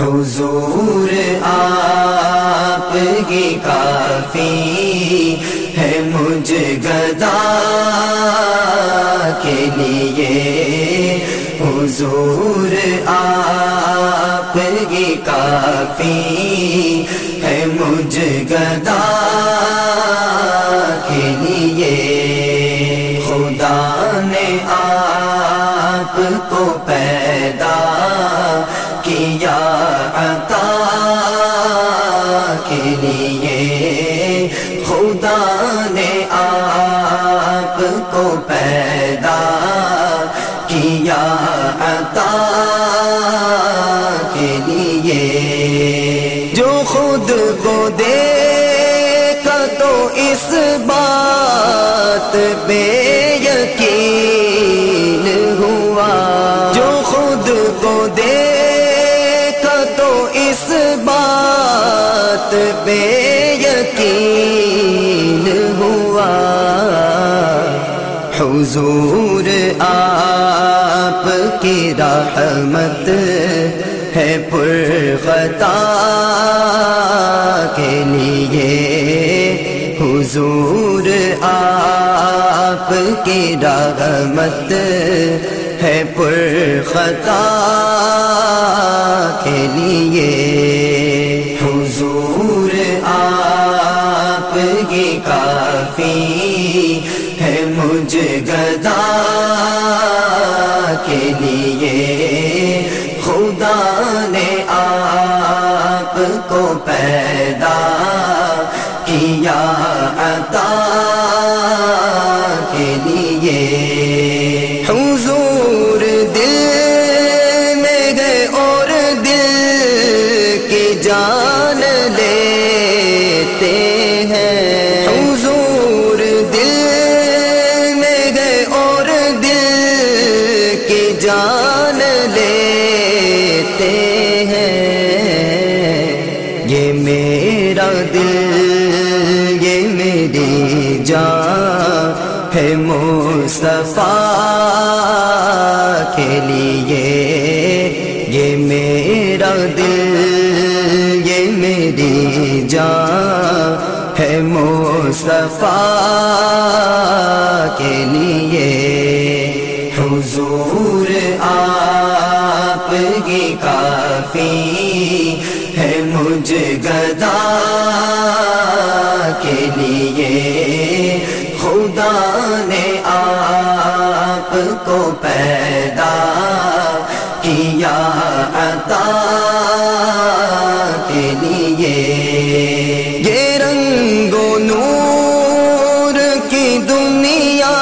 حضور آپ کی کافی ہے مجھ گدا کے لیے، حضور آپ کی کافی ہے مجھ گدا کے لیے۔ خدا نے آپ کو پیدا کیا عطا کے لیے، خدا نے آپ کو پیدا کیا عطا کے لیے۔ جو خود کو دیکھا تو اس بات پہ یقین ہوا، جو خود کو دیکھا تو اس بات پہ یقین ہوا۔ حضور آپ کی رحمت ہے پرخطا کے لیے، حضور آپ کی رحمت ہے پرخطا کے لیے۔ حضور آپ کی کافی ہے مجھ گدا کے لیے، خدا نے آپ کو پیدا کیا عطا کے لیے۔ حضور دل میں گئے اور دل کی جان لیتے ہیں، حضور دل میں گئے اور دل کی جان لیتے ہیں۔ یہ میرا دل یہ میری جان ہے مصطفیٰ کے لیے، یہ میرا دل یہ میری جان ہے مصطفیٰ کے لیے۔ حضور آپ کی کافی ہے مجھ گدا کے لیے، خدا نے آپ کو پیدا کیا عطا کے لیے۔ یہ رنگ و نور کی دنیا،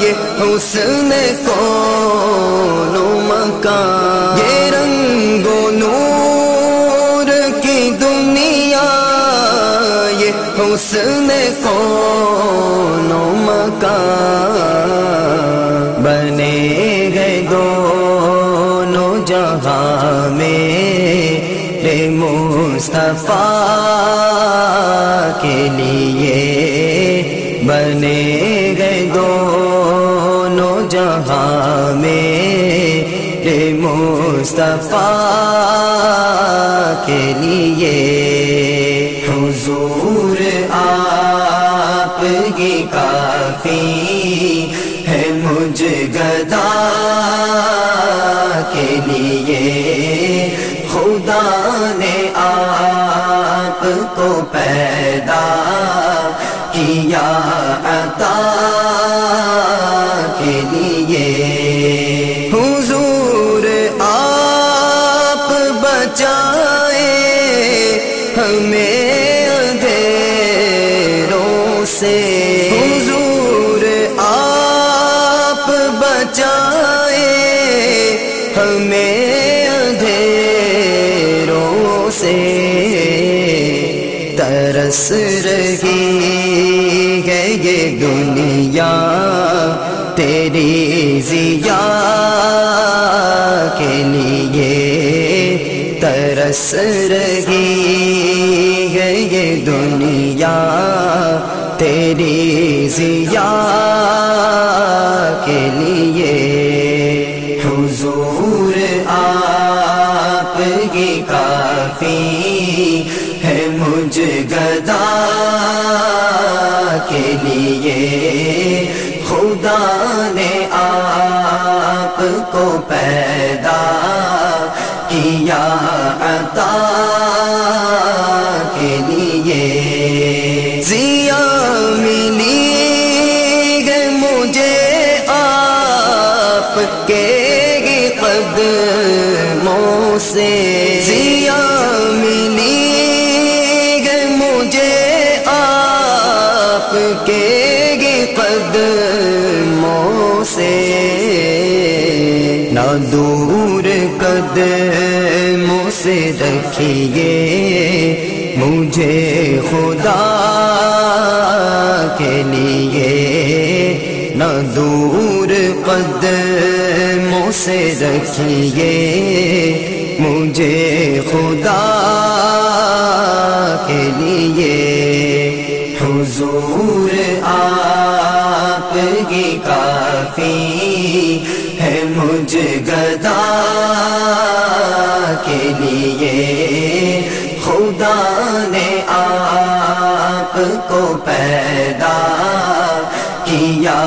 یہ حسن کون و مکان، یہ رنگ و نور کی دنیا، یہ حسن کون و مکان، بنے گئے دونوں جہاں میرے مصطفیٰ کے لیے، بنے گئے دونوں جہاں میرے مصطفیٰ کے لیے۔ حضور آپ کی کافی ہے مجھ گدا کے لیے، خدا نے آپ کو پیدا کیا عطا کے لیے۔ حضور آپ بچائے ہمیں اندھیروں سے، حضور آپ بچائے ہمیں اندھیروں سے۔ ترس رہی ہے یہ دنیا تیری ضیا کے لیے، ترس رہی ہے یہ دنیا تیری ضیا کے لیے۔ حضور آپ ہی کافی ہے مجھ گدا کے لیے خدا نے آپ کو پیدا کیا عطا کے لیے ضیا ملی ہے مجھے آپ کے قدموں سے ضیا ملی ہے مجھے آپ کے قدموں سے نہ دور قدموں سے رکھیے مجھے خدا کے لیے نہ دور قدموں سے رکھیے مجھے خدا کے لیے حضور آپ ہی کافی ہے مجھ گدا کے لیے خدا نے آپ کو پیدا کیا